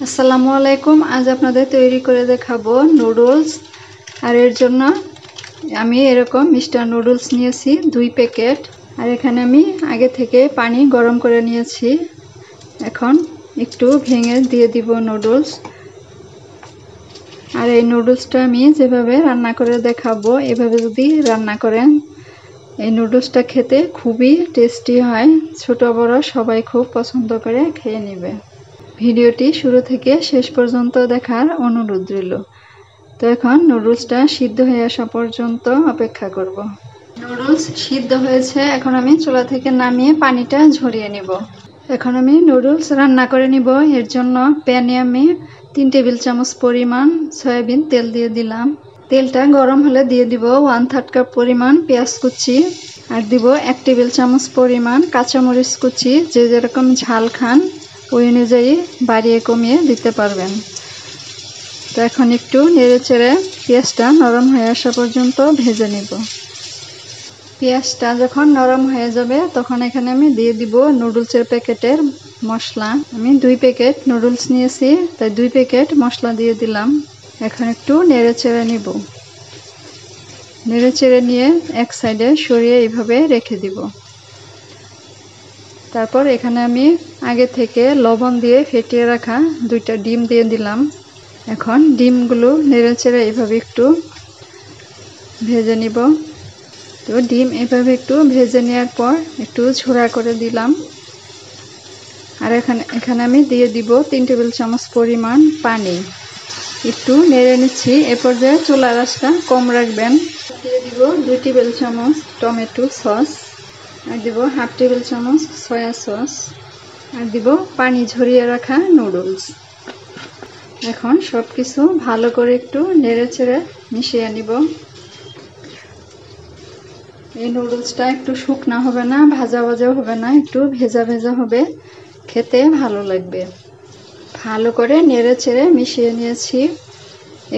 আসসালামু আলাইকুম। আজ আপনাদের তৈরি করে দেখাবো নুডলস। আর এর জন্য আমি এরকম মিস্টার নুডলস নিয়েছি 2 প্যাকেট। আর এখানে আমি আগে থেকে পানি গরম করে নিয়েছি। এখন একটু ভেঙে দিয়ে দিব নুডলস। আর এই নুডলসটা আমি যেভাবে রান্না করে দেখাবো, এভাবে যদি রান্না করেন, এই নুডলসটা খেতে খুবই টেস্টি হয়। ছোট বড় সবাই খুব পছন্দ করে খেয়ে নেবে। ভিডিওটি শুরু থেকে শেষ পর্যন্ত দেখার অনুরোধ রইল। তো এখন নুডলসটা সিদ্ধ হয়ে আসা পর্যন্ত অপেক্ষা করব। নুডলস সিদ্ধ হয়েছে, এখন আমি চুলা থেকে নামিয়ে পানিটা ঝরিয়ে নিব। এখন আমি নুডলস রান্না করে নিব। এর জন্য প্যানে আমি 3 টেবিল চামচ পরিমাণ সয়াবিন তেল দিয়ে দিলাম। তেলটা গরম হলে দিয়ে দিব 1/3 কাপ পরিমাণ পেঁয়াজ কুচি, আর দিব 1 টেবিল চামচ পরিমাণ কাঁচামরিচ কুচি। যে যেরকম ঝাল খান ওই অনুযায়ী বাড়িয়ে কমিয়ে দিতে পারবেন। তো এখন একটু নেড়ে চেড়ে পেঁয়াজটা নরম হয়ে আসা পর্যন্ত ভেজে নিব। পেঁয়াজটা যখন নরম হয়ে যাবে তখন এখানে আমি দিয়ে দিব নুডলসের প্যাকেটের মশলা। আমি 2 প্যাকেট নুডলস নিয়েছি, তাই 2 প্যাকেট মশলা দিয়ে দিলাম। এখন একটু নেড়ে চেড়ে নিব। নেড়ে চেড়ে নিয়ে এক সাইডে সরিয়ে এইভাবে রেখে দিব। তারপর এখানে আমি আগে থেকে লবণ দিয়ে ফেটিয়ে রাখা 2টা ডিম দিয়ে দিলাম। এখন ডিমগুলো নেড়ে চেড়ে এইভাবে একটু ভেজে নিব। তো ডিম এভাবে একটু ভেজে নেওয়ার পর একটু ঝোড়া করে দিলাম। আর এখানে আমি দিয়ে দিব 3 টেবিল চামচ পরিমাণ পানি। একটু নেড়ে নিচ্ছি। এ পর্যায়ে চুলার আঁচটা কম রাখবেন। দিয়ে দিব 2 টেবিল চামচ টমেটো সস, আর দিব 1/2 টেবিল চামচ সয়া সস, আর দিব পানি ঝরিয়ে রাখা নুডলস। এখন সব কিছু ভালো করে একটু নেড়ে চেড়ে মিশিয়ে নিব। এই নুডলসটা একটু শুকনা হবে না, ভাজা ভাজাও হবে না, একটু ভেজা ভেজা হবে, খেতে ভালো লাগবে। ভালো করে নেড়ে চেড়ে মিশিয়ে নিয়েছি।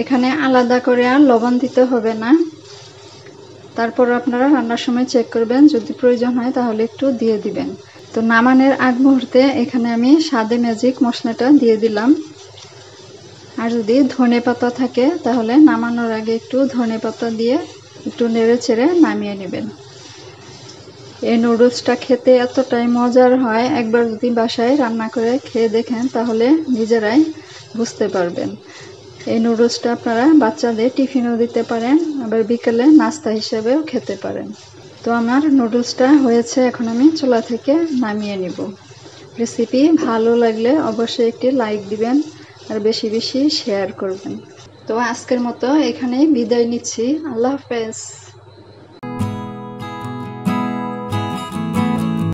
এখানে আলাদা করে আর লবণ দিতে হবে না। তারপর আপনারা রান্নার সময় চেক করবেন, যদি প্রয়োজন হয় তাহলে একটু দিয়ে দিবেন। তো নামানোর আগ মুহূর্তে এখানে আমি স্বাদে ম্যাজিক মশলাটা দিয়ে দিলাম। আর যদি ধনেপাতা থাকে তাহলে নামানোর আগে একটু ধনেপাতা দিয়ে একটু নেড়ে চেড়ে নামিয়ে নেবেন। এই নুডলসটা খেতে এতটাই মজার হয়, একবার যদি বাসায় রান্না করে খেয়ে দেখেন তাহলে নিজেরাই বুঝতে পারবেন। এই নুডলসটা আপনারা বাচ্চাদের টিফিনও দিতে পারেন, আবার বিকেলে নাস্তা হিসেবেও খেতে পারেন। তো আমার নুডলসটা হয়েছে, এখন আমি চুলা থেকে নামিয়ে নিব। রেসিপি ভালো লাগলে অবশ্যই একটি লাইক দিবেন আর বেশি বেশি শেয়ার করবেন। তো আজকের মতো এখানেই বিদায় নিচ্ছি। আল্লাহ হাফেজ।